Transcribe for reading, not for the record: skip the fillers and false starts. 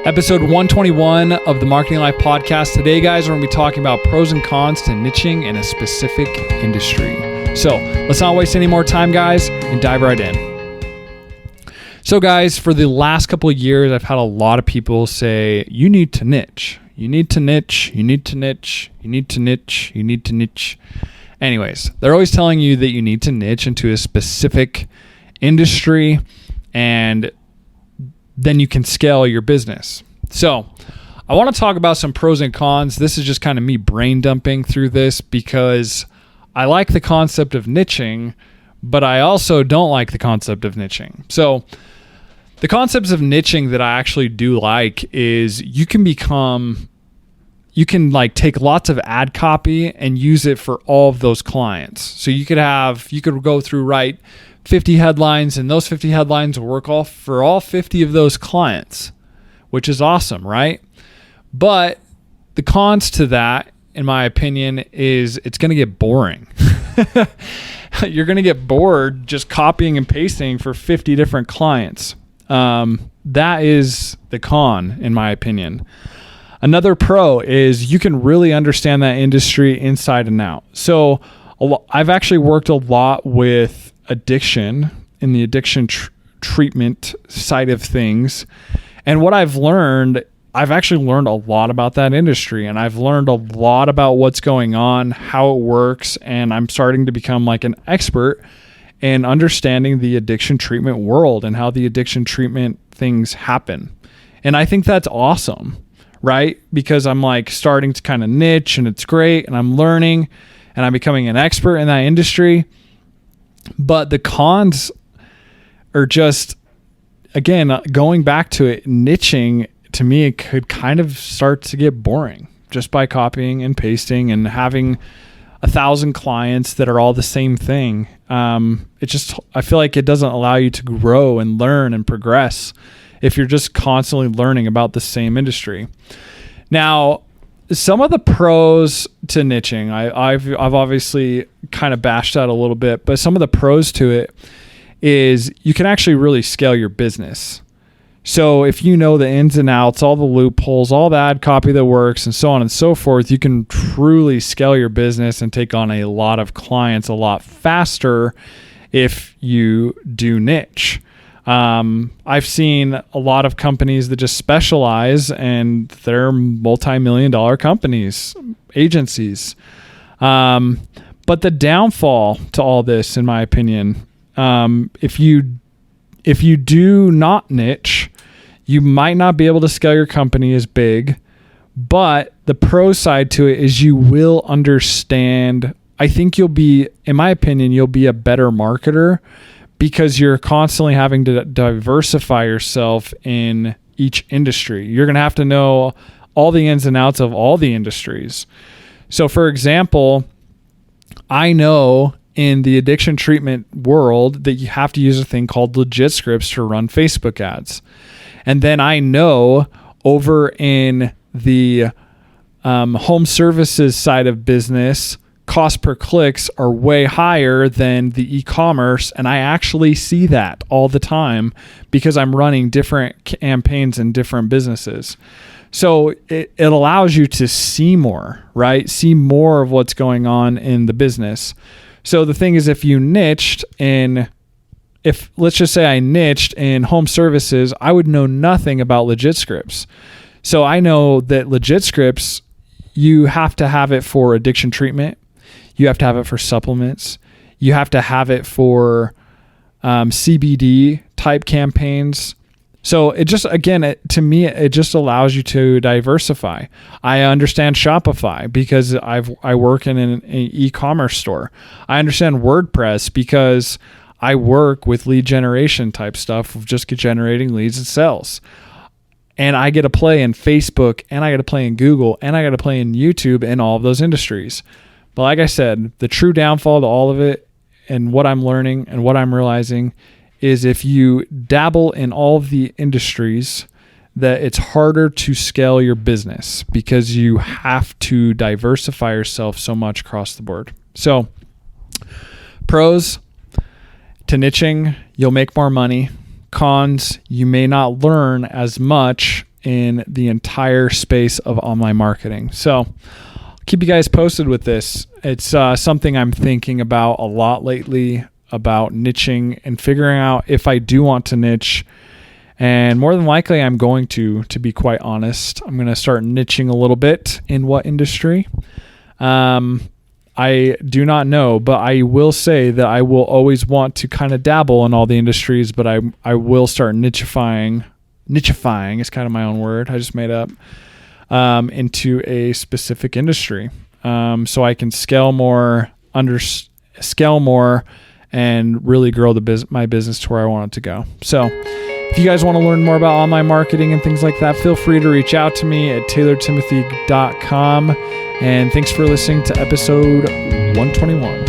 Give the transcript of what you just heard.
Episode 121 of the Marketing Life podcast. Today, guys, we're going to be talking about pros and cons to niching in a specific industry. So let's not waste any more time, guys, and dive right in. So, guys, for the last couple of years, I've had a lot of people say, you need to niche. You need to niche. You need to niche. You need to niche. You need to niche. Anyways, they're always telling you that you need to niche into a specific industry, and then you can scale your business. So I want to talk about some pros and cons. This is just kind of me brain dumping through this because I like the concept of niching, but I also don't like the concept of niching. So the concepts of niching that I actually do like is you can take lots of ad copy and use it for all of those clients. So you could go through, write 50 headlines, and those 50 headlines will work for all 50 of those clients, which is awesome, right? But the cons to that, in my opinion, is it's going to get boring. You're going to get bored just copying and pasting for 50 different clients. That is the con, in my opinion. Another pro is you can really understand that industry inside and out. So I've actually worked a lot with addiction in the addiction treatment side of things. And what I've actually learned a lot about that industry, and I've learned a lot about what's going on, how it works, and I'm starting to become like an expert in understanding the addiction treatment world and how the addiction treatment things happen. And I think that's awesome, right? Because I'm like starting to kind of niche, and it's great, and I'm learning, and I'm becoming an expert in that industry. But the cons are just, again, going back to it, niching, to me, it could kind of start to get boring just by copying and pasting and having 1,000 clients that are all the same thing. I feel like it doesn't allow you to grow and learn and progress if you're just constantly learning about the same industry. Now, some of the pros to niching, I've obviously kind of bashed out a little bit, but some of the pros to it is you can actually really scale your business. So if you know the ins and outs, all the loopholes, all the ad copy that works, and so on and so forth, you can truly scale your business and take on a lot of clients a lot faster if you do niche. I've seen a lot of companies that just specialize, and they're multi-million-dollar companies, agencies. But the downfall to all this, in my opinion, if you do not niche, you might not be able to scale your company as big. But the pro side to it is you will understand. I think in my opinion, you'll be a better marketer, because you're constantly having to diversify yourself in each industry. You're going to have to know all the ins and outs of all the industries. So for example, I know in the addiction treatment world that you have to use a thing called legit scripts to run Facebook ads. And then I know over in the home services side of business, cost per clicks are way higher than the e-commerce. And I actually see that all the time because I'm running different campaigns in different businesses. So it allows you to see more, right? See more of what's going on in the business. So the thing is, if let's just say I niched in home services, I would know nothing about legit scripts. So I know that legit scripts, you have to have it for addiction treatment. You have to have it for supplements. You have to have it for CBD type campaigns. So it just, again, to me, it just allows you to diversify. I understand Shopify because I work in an e-commerce store. I understand WordPress because I work with lead generation type stuff of just generating leads and sales. And I get to play in Facebook, and I get to play in Google, and I get to play in YouTube in all of those industries. But like I said, the true downfall to all of it, and what I'm learning and what I'm realizing, is if you dabble in all of the industries, that it's harder to scale your business because you have to diversify yourself so much across the board. So pros to niching, you'll make more money. Cons, you may not learn as much in the entire space of online marketing. So keep you guys posted with this. It's something I'm thinking about a lot lately, about niching and figuring out if I do want to niche. And more than likely, I'm going to be quite honest. I'm going to start niching a little bit in what industry. I do not know, but I will say that I will always want to kind of dabble in all the industries, but I will start nichifying is kind of my own word I just made up, into a specific industry. So I can scale more, and really grow my business to where I want it to go. So if you guys want to learn more about online marketing and things like that, feel free to reach out to me at taylortimothy.com. And thanks for listening to episode 121.